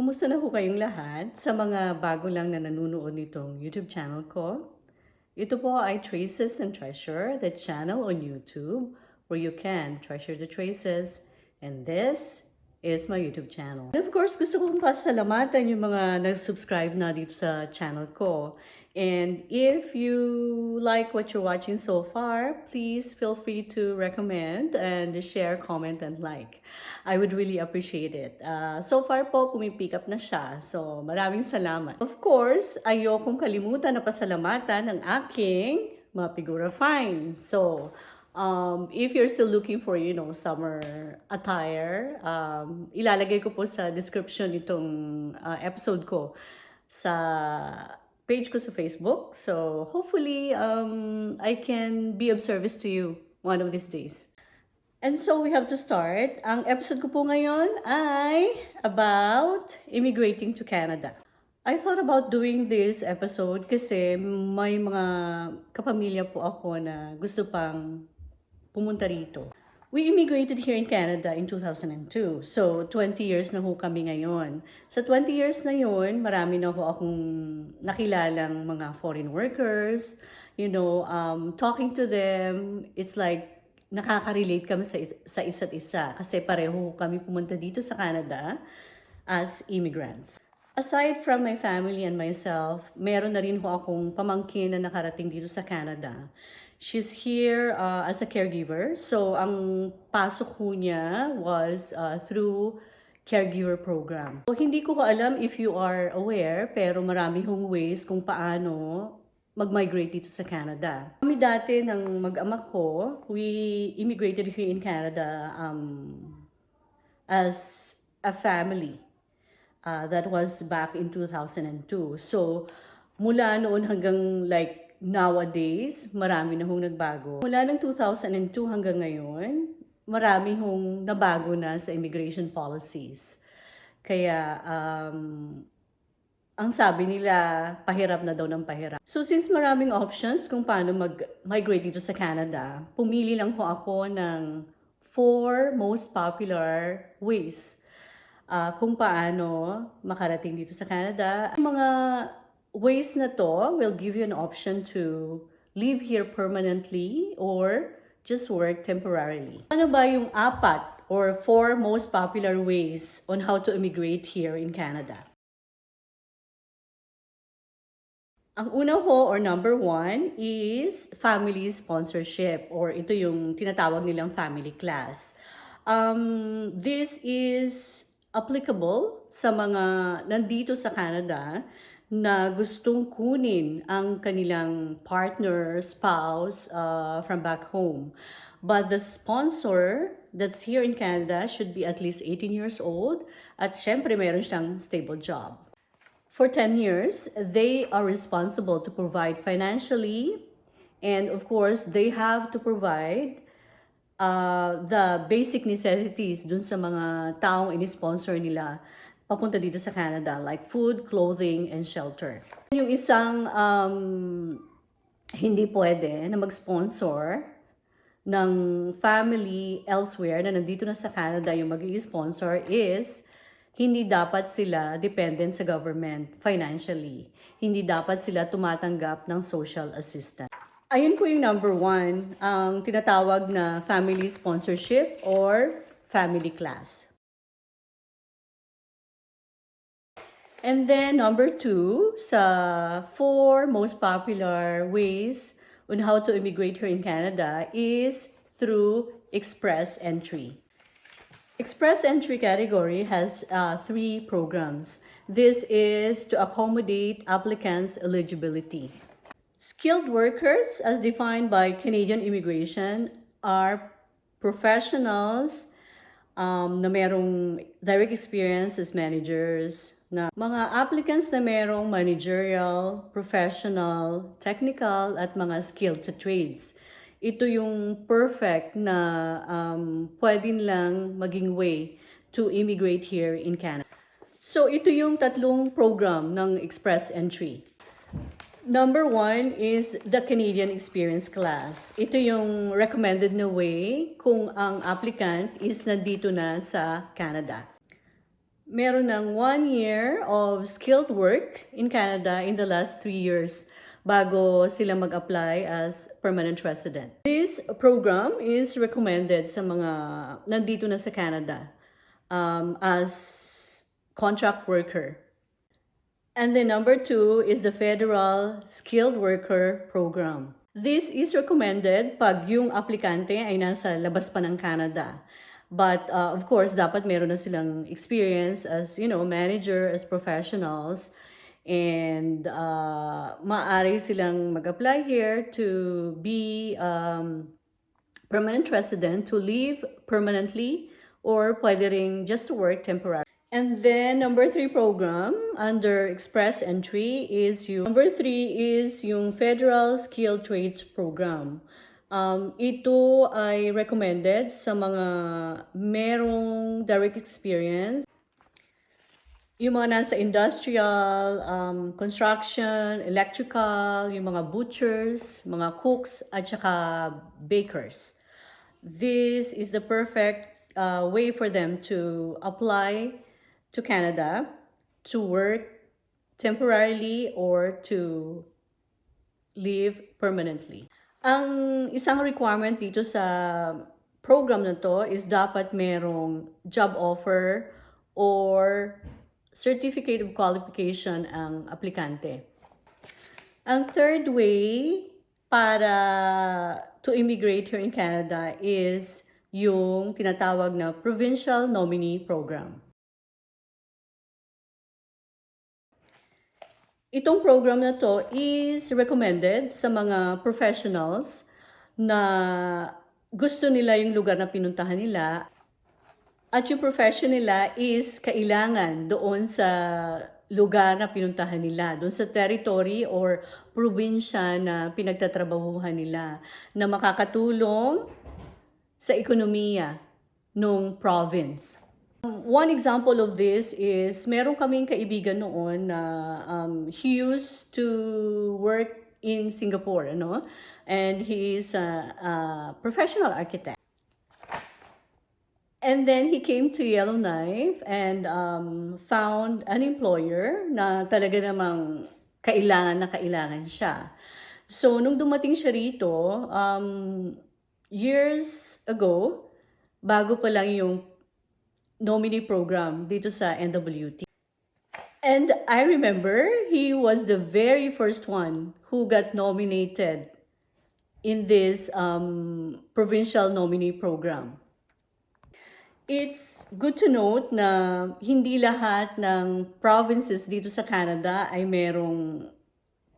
Kumusta na ho kayong lahat sa mga bago lang na nanonood nitong YouTube channel ko? Ito po ay Traces and Treasure, the channel on YouTube where you can treasure the traces. And this is my YouTube channel. And of course, gusto kong pasalamatan yung mga nag-subscribe na dito sa channel ko. And if you like what you're watching so far, please feel free to recommend and share, comment, and like. I would really appreciate it. So far po, pumipick up na siya. So, maraming salamat. Of course, ayokong kalimutan na pasalamatan ang aking mga figura finds. So, if you're still looking for, summer attire, ilalagay ko po sa description itong episode ko sa page ko sa Facebook. So, hopefully, I can be of service to you one of these days. And so, we have to start. Ang episode ko po ngayon ay about immigrating to Canada. I thought about doing this episode kasi may mga kapamilya po ako na gusto pang pumunta rito. We immigrated here in Canada in 2002. So, 20 years na ho kami ngayon. Sa 20 years na yun, marami na ho akong nakilalang mga foreign workers. Talking to them, it's like nakaka-relate kami sa isa't isa. Kasi pareho kami pumunta dito sa Canada as immigrants. Aside from my family and myself, meron na rin ho akong pamangkin na nakarating dito sa Canada. She's here as a caregiver. So, ang pasok ko niya was through Caregiver program. So, hindi ko alam if you are aware, pero marami hong ways kung paano mag-migrate dito sa Canada. Kami dati ng mag-ama ko, we immigrated here in Canada as a family. That was back in 2002. So, mula noon hanggang nowadays, marami na hong nagbago. Mula ng 2002 hanggang ngayon, marami hong nabago na sa immigration policies. Kaya, ang sabi nila, pahirap na daw ng pahirap. So, since maraming options kung paano mag-migrate dito sa Canada, pumili lang po ako ng 4 most popular ways kung paano makarating dito sa Canada. Ang mga ways na to will give you an option to live here permanently or just work temporarily. Ano ba yung 4 or 4 most popular ways on how to immigrate here in Canada? Ang una ho or number 1 is family sponsorship or ito yung tinatawag nilang family class. This is applicable sa mga nandito sa Canada na gustong kunin ang kanilang partner, spouse from back home. But the sponsor that's here in Canada should be at least 18 years old at syempre meron siyang stable job. For 10 years, they are responsible to provide financially and of course, they have to provide the basic necessities dun sa mga taong ini-sponsor nila papunta dito sa Canada, like food, clothing, and shelter. Yung isang hindi pwede na mag-sponsor ng family elsewhere na nandito na sa Canada yung mag-i-sponsor is hindi dapat sila dependent sa government financially. Hindi dapat sila tumatanggap ng social assistance. Ayun po yung number 1, ang tinatawag na family sponsorship or family class. And then number 2, sa 4 most popular ways on how to immigrate here in Canada is through express entry. Express entry category has 3 programs. This is to accommodate applicants' eligibility. Skilled workers, as defined by Canadian immigration, are professionals na merong direct experience as managers, na mga applicants na merong managerial, professional, technical, at mga skilled sa trades. Ito yung perfect na pwede lang maging way to immigrate here in Canada. So ito yung 3 program ng express entry. Number 1 is the Canadian Experience Class. Ito yung recommended na way kung ang applicant is nandito na sa Canada. meron ng 1 year of skilled work in Canada in the last 3 years bago sila mag-apply as permanent resident. This program is recommended sa mga nandito na sa Canada as contract worker. And then number 2 is the Federal Skilled Worker Program. This is recommended pag yung aplikante ay nasa labas pa ng Canada. But of course, dapat meron na silang experience as, manager, as professionals. And maaari silang mag-apply here to be permanent resident, to live permanently, or pwede ring just to work temporarily. And then number 3 program under express entry is yung Federal Skilled Trades Program. Ito ay recommended sa mga merong direct experience, yung mga nasa industrial, construction, electrical, yung mga butchers, mga cooks, at saka bakers. This is the perfect way for them to apply to Canada to work temporarily or to live permanently. Ang isang requirement dito sa program na to is dapat merong job offer or certificate of qualification ang aplikante. Ang third way para to immigrate here in Canada is yung tinatawag na Provincial Nominee Program. Itong program na to is recommended sa mga professionals na gusto nila yung lugar na pinuntahan nila at yung profession nila is kailangan doon sa lugar na pinuntahan nila, doon sa territory or probinsya na pinagtatrabahuhan nila na makakatulong sa ekonomiya ng province. One example of this is meron kaming kaibigan noon na he used to work in Singapore, and he is a professional architect. And then he came to Yellowknife and found an employer na talaga namang kailangan siya. So, nung dumating siya rito, years ago, bago pa lang yung nominee program dito sa NWT. And I remember he was the very first one who got nominated in this provincial nominee program. It's good to note na hindi lahat ng provinces dito sa Canada ay merong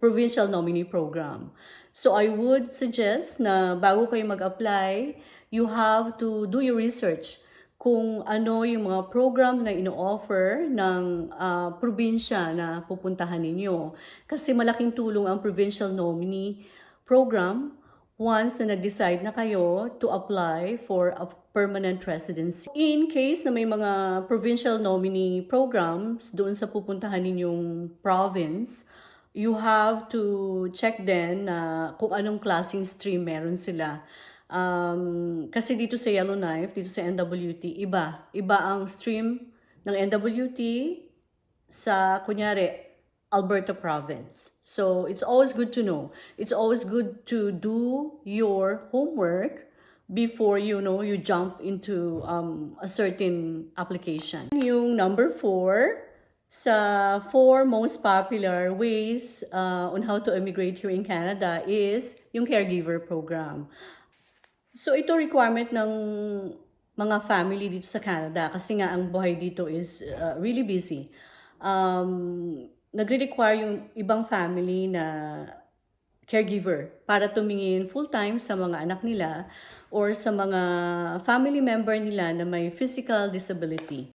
provincial nominee program. So I would suggest na bago kayo mag-apply, you have to do your research kung ano yung mga program na ino-offer ng probinsya na pupuntahan ninyo. Kasi malaking tulong ang provincial nominee program once na nag-decide na kayo to apply for a permanent residency. In case na may mga provincial nominee programs doon sa pupuntahan ninyong province, you have to check din kung anong klaseng stream meron sila. Kasi dito sa Yellowknife, dito sa NWT, iba ang stream ng NWT sa, kunyari, Alberta province. So, it's always good to know. It's always good to do your homework before you jump into a certain application. Yung number 4, sa 4 most popular ways on how to immigrate here in Canada is yung Caregiver program. So ito requirement ng mga family dito sa Canada kasi nga ang buhay dito is really busy. Nagre-require yung ibang family na caregiver para tumingin full-time sa mga anak nila or sa mga family member nila na may physical disability.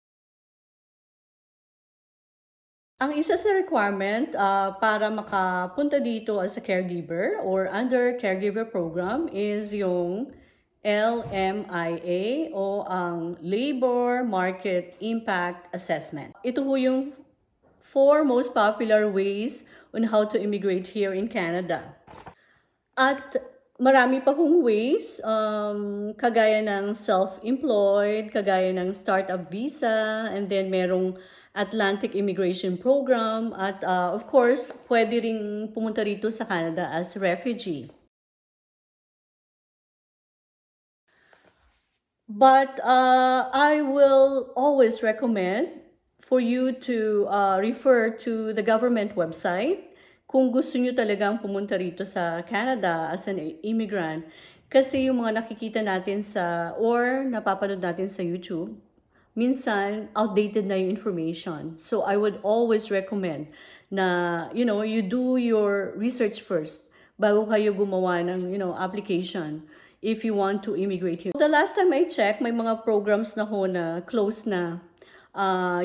Ang isa sa requirement para makapunta dito as a caregiver or under caregiver program is yung LMIA o ang Labor Market Impact Assessment. Ito po yung 4 most popular ways on how to immigrate here in Canada. At marami pa hong ways, kagaya ng self-employed, kagaya ng startup visa, and then merong Atlantic Immigration Program, at of course, pwede ring pumunta rito sa Canada as refugee. But I will always recommend for you to refer to the government website kung gusto nyo talagang pumunta rito sa Canada as an immigrant. Kasi yung mga nakikita natin or napapanood natin sa YouTube, minsan outdated na yung information. So I would always recommend na, you do your research first bago kayo gumawa ng, application if you want to immigrate here. The last time I checked, may mga programs na ho na close na.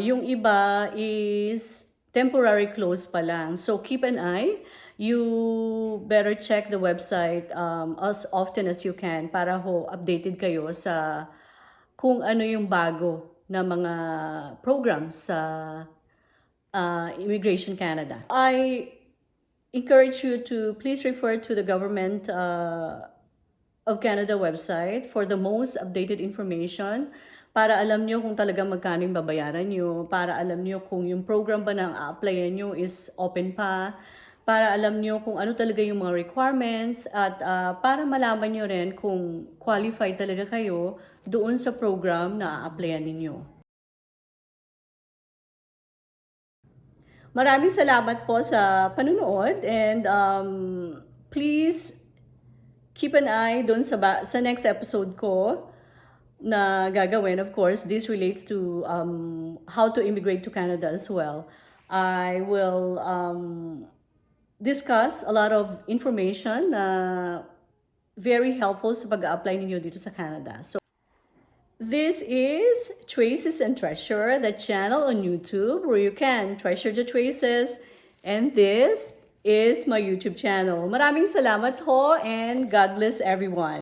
Yung iba is temporary close pa lang. So keep an eye. You better check the website as often as you can para ho updated kayo sa kung ano yung bago na mga programs sa Immigration Canada. I encourage you to please refer to the government of Canada website for the most updated information para alam nyo kung talagang magkano yung babayaran nyo, para alam nyo kung yung program ba na applyan nyo is open pa, para alam nyo kung ano talaga yung mga requirements, at para malaman nyo rin kung qualified talaga kayo doon sa program na applyan ninyo. Maraming salamat po sa panunood, and please keep an eye doon sa next episode ko na gagawin. Of course, this relates to how to immigrate to Canada as well. I will discuss a lot of information na very helpful sa pag-apply ninyo dito sa Canada. So, this is Traces and Treasure, the channel on YouTube where you can treasure the traces. And this is my YouTube channel. Maraming salamat ho, and God bless everyone.